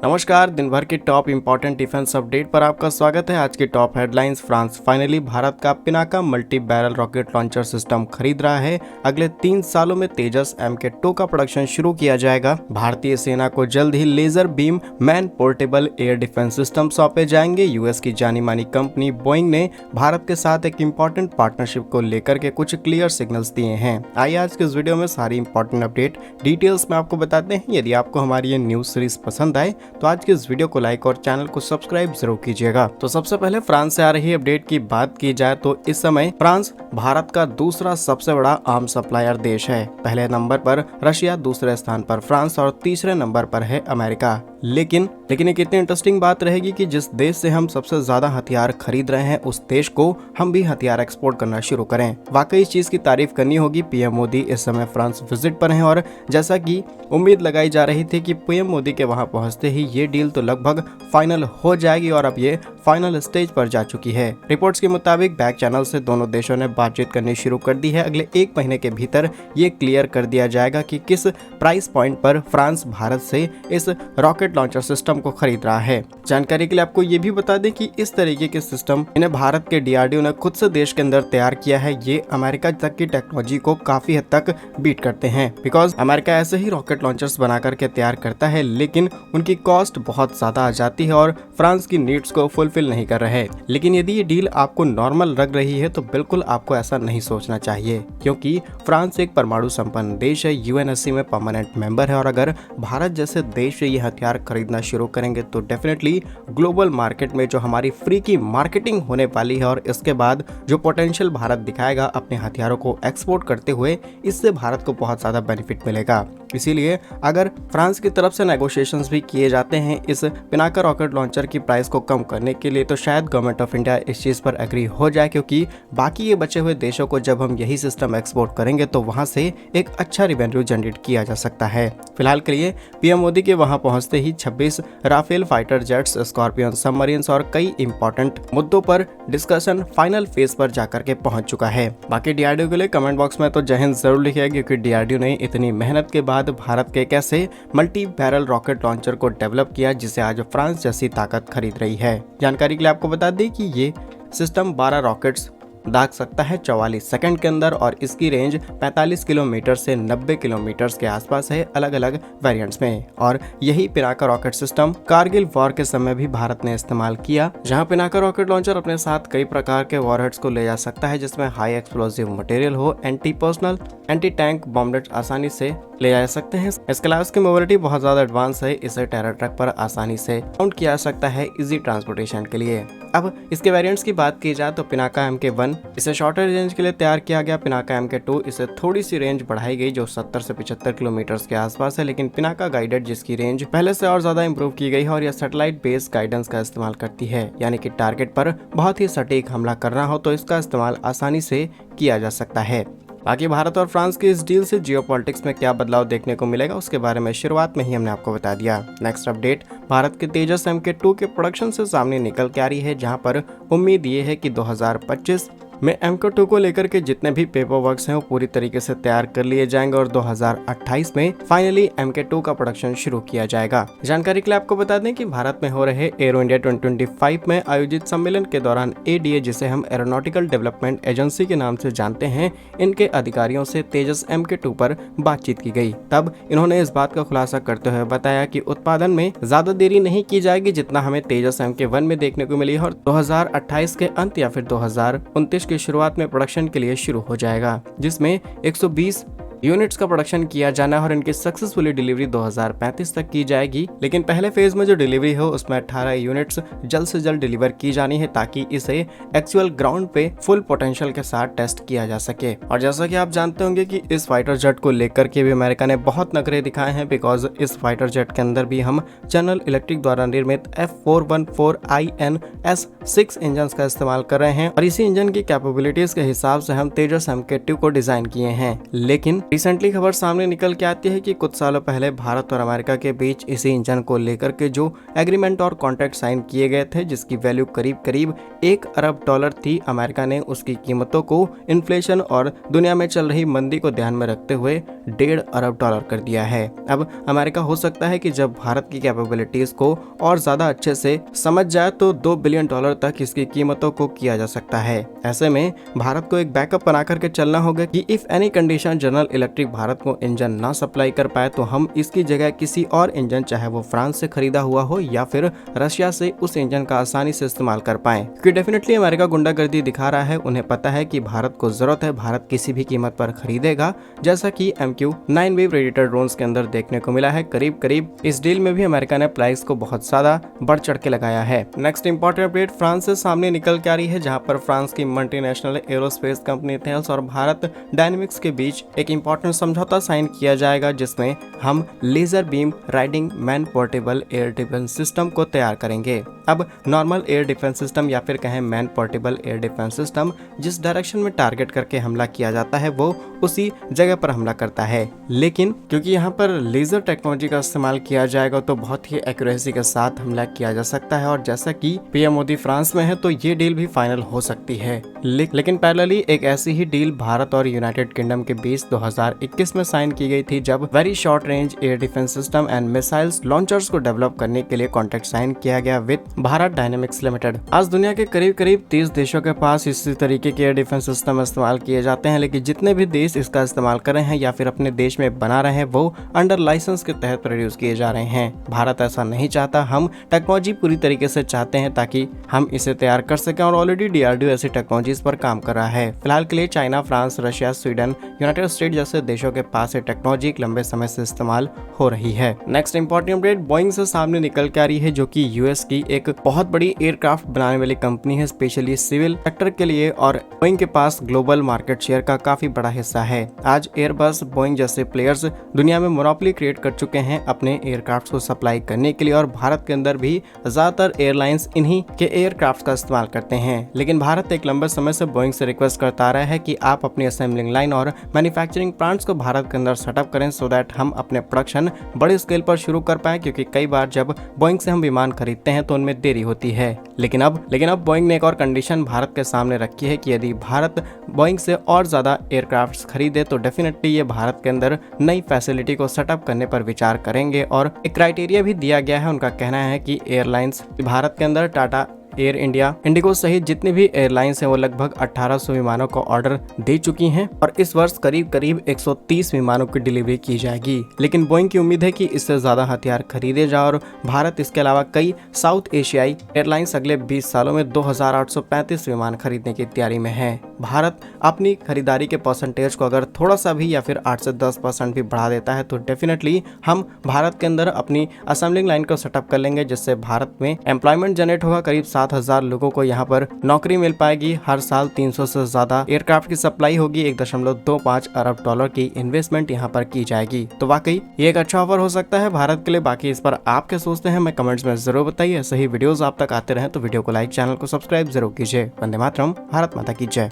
नमस्कार, दिन भर की टॉप इंपॉर्टेंट डिफेंस अपडेट पर आपका स्वागत है। आज की top headlines. France finally Bharat का Pinaka multi barrel rocket launcher system खरीद रहा है। अगले 3 सालों में तेजस MK2 का प्रोडक्शन शुरू किया जाएगा। भारतीय सेना को जल्द ही laser beam man portable air defence system सौंपे जाएंगे। यूएस की जानी मानी कंपनी बोइंग ने भारत के साथ एक इंपॉर्टेंट पार्टनरशिप को लेकर के कुछ क्लियर सिग्नल्स दिए हैं। आइए आज के इस वीडियो में सारी इंपॉर्टेंट अपडेट डिटेल्स में आपको बताते हैं। यदि आपको हमारी ये न्यूज सीरीज पसंद आए तो आज की इस वीडियो को लाइक और चैनल को सब्सक्राइब जरूर कीजिएगा। तो सबसे पहले फ्रांस से आ रही अपडेट की बात की जाए तो इस समय फ्रांस भारत का दूसरा सबसे बड़ा आर्म सप्लायर देश है। पहले नंबर पर रशिया, दूसरे स्थान पर फ्रांस और तीसरे नंबर पर है अमेरिका। लेकिन एक इतनी इंटरेस्टिंग बात रहेगी कि जिस देश से हम सबसे ज्यादा हथियार खरीद रहे हैं उस देश को हम भी हथियार एक्सपोर्ट करना शुरू करें। वाकई इस चीज की तारीफ करनी होगी। पीएम मोदी इस समय फ्रांस विजिट पर हैं और जैसा कि उम्मीद लगाई जा रही थी कि पीएम मोदी के वहां पहुंचते ही ये डील तो लगभग फाइनल हो जाएगी और अब ये फाइनल स्टेज पर जा चुकी है। रिपोर्ट्स के मुताबिक बैक चैनल से दोनों देशों ने बातचीत करनी शुरू कर दी है। अगले 1 महीने के भीतर ये क्लियर कर दिया जाएगा कि किस प्राइस पॉइंट पर फ्रांस भारत से इस रॉकेट लॉन्चर सिस्टम को खरीद रहा है। जानकारी के लिए आपको ये भी बता दें कि इस तरीके के सिस्टम इन्हें भारत के DRDO ने खुद से देश के अंदर तैयार किया है। ये अमेरिका तक की टेक्नोलॉजी को काफी हद तक बीट करते हैं, बिकॉज अमेरिका ऐसे ही रॉकेट लॉन्चर्स बना करके तैयार करता है, लेकिन उनकी कॉस्ट बहुत ज्यादा आ जाती है और फ्रांस की नीड्स को फुलफिल नहीं कर रहे। लेकिन यदि ये डील आपको नॉर्मल लग रही है तो बिल्कुल आपको ऐसा नहीं सोचना चाहिए, क्योंकि फ्रांस एक परमाणु संपन्न देश है, UNSC में परमानेंट मेंबर है और अगर भारत जैसे देश से ये हथियार खरीदना शुरू करेंगे तो डेफिनेटली ग्लोबल मार्केट में जो हमारी फ्री की मार्केटिंग होने वाली है और इसके बाद जो पोटेंशियल भारत दिखाएगा अपने हथियारों को एक्सपोर्ट करते हुए, इससे भारत को बहुत ज्यादा बेनिफिट मिलेगा। इसीलिए अगर फ्रांस की तरफ से नेगोशिएशंस भी किए जाते हैं इस पिनाका रॉकेट लॉन्चर की प्राइस को कम करने के लिए, तो शायद गवर्नमेंट ऑफ इंडिया इस चीज पर एग्री हो जाए, क्योंकि बाकी ये बचे हुए देशों को जब हम यही सिस्टम एक्सपोर्ट करेंगे तो वहां से एक अच्छा रेवेन्यू जनरेट किया जा सकता है। फिलहाल के लिए पीएम मोदी के वहां पहुंचते ही 26 Rafale fighter jets, Scorpene submarines और कई इंपॉर्टेंट मुद्दों पर डिस्कशन फाइनल फेज पर जाकर के पहुंच चुका है। बाकी DRDO के लिए कमेंट बॉक्स में तो जय हिंद जरूर लिखिएगा, क्योंकि DRDO ने इतनी मेहनत के बाद भारत के कैसे मल्टी बैरल रॉकेट लॉन्चर को डेवलप किया जिसे आज फ्रांस जैसी ताकत खरीद रही है। जानकारी के लिए आपको बता दें कि ये सिस्टम 12 रॉकेट्स दाग सकता है 44 सेकंड के अंदर और इसकी रेंज 45 किलोमीटर से 90 किलोमीटर के आसपास है अलग अलग वेरिएंट्स में। और यही Pinaka rocket system Kargil war के समय भी भारत ने इस्तेमाल किया, जहां पिनाका रॉकेट लॉन्चर अपने साथ कई प्रकार के वॉरहेड्स को ले जा सकता है, जिसमें हाई एक्सप्लोसिव मटेरियल हो, एंटी पर्सनल एंटी टैंक बॉम्बलेट आसानी से ले जा सकते हैं। इसके अलावा इसकी मोबिलिटी बहुत ज्यादा एडवांस है, इसे टेरर ट्रक पर आसानी से माउंट किया जा सकता है इजी ट्रांसपोर्टेशन के लिए। अब इसके वेरिएंट्स की बात की जाए तो पिनाका MK1 इसे शॉर्टर रेंज के लिए तैयार किया गया। पिनाका MK2 इसे थोड़ी सी रेंज बढ़ाई गई जो 70 से 75 किलोमीटर के आसपास है, लेकिन पिनाका गाइडेड जिसकी रेंज पहले से और ज्यादा इंप्रूव की गई है और यह सैटेलाइट बेस्ड गाइडेंस का इस्तेमाल करती है, यानी कि टारगेट पर बहुत ही सटीक हमला करना हो तो इसका इस्तेमाल आसानी से किया जा सकता है। बाकी भारत और फ्रांस की इस डील से जियोपॉलिटिक्स में क्या बदलाव देखने को मिलेगा उसके बारे में शुरुआत में ही हमने आपको बता दिया। नेक्स्ट अपडेट भारत के तेजस MK2 के प्रोडक्शन से सामने निकल के आ रही है, जहां पर उम्मीद ये है कि 2025 में MK2 को लेकर के जितने भी पेपर वर्क्स हैं वो पूरी तरीके से तैयार कर लिए जाएंगे और 2028 में फाइनली MK2 का प्रोडक्शन शुरू किया जाएगा। जानकारी के लिए आपको बता दें कि भारत में हो रहे एरो इंडिया 2025 में आयोजित सम्मेलन के दौरान ADA, जिसे हम एरोनॉटिकल डेवलपमेंट एजेंसी के नाम से जानते हैं, इनके अधिकारियों से तेजस MK2 पर बातचीत की गई। तब इन्होंने इस बात का खुलासा करते हुए बताया कि उत्पादन में ज्यादा देरी नहीं की जाएगी जितना हमें तेजस MK1 में देखने को मिली है और 2028 के अंत या फिर 2029 की शुरुआत में प्रोडक्शन के लिए शुरू हो जाएगा, जिसमें 120 यूनिट्स का प्रोडक्शन किया जाना है और इनकी सक्सेसफुली डिलीवरी 2035 तक की जाएगी। लेकिन पहले फेज में जो डिलीवरी हो उसमें 18 यूनिट्स जल्द से जल्द डिलीवर की जानी है ताकि इसे एक्चुअल ग्राउंड पे फुल पोटेंशियल के साथ टेस्ट किया जा सके। और जैसा कि आप जानते होंगे कि इस फाइटर जेट को लेकर के भी अमेरिका ने बहुत नखरे दिखाए हैं, बिकॉज इस फाइटर जेट के अंदर भी हम जनरल इलेक्ट्रिक द्वारा निर्मित F414INS6 इंजन का इस्तेमाल कर रहे हैं और इसी इंजन की कैपेबिलिटीज के हिसाब से हम तेजस MK2 को डिजाइन किए हैं। लेकिन रिसेंटली खबर सामने निकल के आती है कि कुछ सालों पहले भारत और अमेरिका के बीच इसी इंजन को लेकर के जो एग्रीमेंट और कॉन्ट्रैक्ट साइन किए गए थे, जिसकी वैल्यू करीब करीब $1 अरब थी, अमेरिका ने उसकी कीमतों को इन्फ्लेशन और दुनिया में चल रही मंदी को ध्यान में रखते हुए $1.5 अरब कर दिया है। अब अमेरिका हो सकता है कि जब भारत की कैपेबिलिटीज को और ज्यादा अच्छे से समझ जाए तो $2 बिलियन तक इसकी कीमतों को किया जा सकता है। ऐसे में भारत को एक बैकअप बना करके चलना होगा कि if any condition general electric Bharat को इंजन ना सप्लाई कर पाए तो हम इसकी जगह किसी और इंजन, चाहे वो फ्रांस से खरीदा हुआ हो या फिर रशिया से, उस इंजन का आसानी से इस्तेमाल कर पाएं। क्योंकि डेफिनेटली अमेरिका गुंडागर्दी दिखा रहा है, उन्हें पता है कि भारत को जरूरत है, भारत किसी भी कीमत पर खरीदेगा, जैसा कि MQ-9B प्रेडेटर ड्रोन्स के अंदर देखने को मिला है। करीब करीब इस डील में भी अमेरिका ने प्राइस को बहुत ज्यादा बढ़ चढ़ के लगाया है। नेक्स्ट इंपॉर्टेंट अपडेट फ्रांस से सामने निकल के आ रही है, जहां पर फ्रांस की मल्टीनेशनल एरोस्पेस कंपनी थेल्स और भारत डायनेमिक्स के बीच एक इंपॉर्टेंट समझौता साइन किया जाएगा, जिसमें हम laser beam riding man portable air defence system को तैयार करेंगे। अब नॉर्मल एयर डिफेंस सिस्टम या फिर कहें man portable air defence system, जिस डायरेक्शन में टारगेट करके हमला किया जाता है वो उसी जगह पर हमला करता है, लेकिन क्योंकि यहाँ पर लेजर टेक्नोलॉजी का इस्तेमाल किया जाएगा तो बहुत ही एक्यूरेसी के साथ हमला किया जा सकता है। और जैसा कि पीएम मोदी फ्रांस में है तो ये डील भी फाइनल हो सकती है। लेकिन पैरेलली एक ऐसी ही डील भारत और यूनाइटेड किंगडम के बीच 2021 में साइन की गई थी, जब very short range air defence system and missiles launchers को डेवलप करने के लिए कॉन्ट्रैक्ट साइन किया गया विद भारत डायनेमिक्स लिमिटेड। आज दुनिया के करीब करीब 30 देशों के पास इसी तरीके के एयर डिफेंस सिस्टम इस्तेमाल किए जाते हैं, लेकिन जितने भी देश इसका इस्तेमाल कर रहे हैं या फिर अपने देश में बना रहे हैं वो अंडर लाइसेंस के तहत प्रोड्यूस किए जा रहे हैं। भारत ऐसा नहीं चाहता, हम टेक्नोलॉजी पूरी तरीके से चाहते हैं ताकि हम इसे तैयार कर सकें, और ऑलरेडी DRDO ऐसी टेक्नोलॉजीज पर काम कर रहा है। फिलहाल के लिए China, France, Russia, Sweden, United state जैसे देशों के पास ये टेक्नोलॉजी एक लंबे समय से इस्तेमाल हो रही है। नेक्स्ट इंपॉर्टेंट अपडेट बोइंग से सामने निकल के आ रही है, जो कि यूएस की एक बहुत बड़ी एयरक्राफ्ट बनाने वाली कंपनी है, स्पेशली सिविल सेक्टर के लिए, और बोइंग के पास ग्लोबल मार्केट शेयर का काफी बड़ा हिस्सा है। आज एयरबस, बोइंग जैसे प्लेयर्स दुनिया में मोनोपोली क्रिएट कर चुके हैं अपने एयरक्राफ्ट को सप्लाई करने के लिए, और भारत के अंदर भी ज्यादातर एयरलाइंस इन्हीं के एयरक्राफ्ट का इस्तेमाल करते हैं। लेकिन भारत एक लंबे समय से बोइंग से रिक्वेस्ट करता आ रहा है कि आप अपनी असेंबलिंग लाइन और मैन्युफैक्चरिंग प्लांट्स को भारत के अंदर सेटअप करें, सो दैट हम अपने प्रोडक्शन बड़े स्केल पर शुरू कर पाएं, क्योंकि कई बार जब बोइंग से हम विमान खरीदते हैं तो उनमें देरी होती है। लेकिन अब बोइंग ने एक और कंडीशन भारत के सामने रखी है कि यदि भारत बोइंग से और ज्यादा एयरक्राफ्ट खरीदे तो डेफिनेटली ये भारत के अंदर नई फैसिलिटी को सेटअप करने पर विचार करेंगे, और एक क्राइटेरिया भी दिया गया है। उनका कहना है कि एयरलाइंस भारत के अंदर टाटा, एयर इंडिया, इंडिगो सहित जितनी भी एयरलाइंस हैं वो लगभग 1800 विमानों को ऑर्डर दे चुकी हैं, और इस वर्ष करीब करीब 130 विमानों की डिलीवरी की जाएगी। लेकिन बोइंग की उम्मीद है कि इससे ज्यादा हथियार खरीदे जाए, और भारत इसके अलावा कई साउथ एशियाई एयरलाइंस अगले 20 सालों में 2835 विमान खरीदने की तैयारी में है। भारत अपनी खरीदारी के परसेंटेज को अगर थोड़ा सा भी या फिर 8 से 10% भी बढ़ा देता है तो डेफिनेटली हम भारत के अंदर अपनी असेंबलिंग लाइन को सेटअप कर लेंगे, जिससे भारत में एम्प्लॉयमेंट जनरेट होगा। करीब 7,000 लोगों को यहाँ पर नौकरी मिल पाएगी। हर साल 300 से ज्यादा एयरक्राफ्ट की सप्लाई होगी। $1.25 अरब की इन्वेस्टमेंट यहाँ पर की जाएगी। तो वाकई ये एक अच्छा ऑफर हो सकता है भारत के लिए। बाकी इस पर आप क्या सोचते हैं हमें कमेंट्स में जरूर बताइए। ऐसे ही वीडियोस आप तक आते रहे तो वीडियो को लाइक, चैनल को सब्सक्राइब जरूर कीजिए। वंदे मातरम, भारत माता की जय।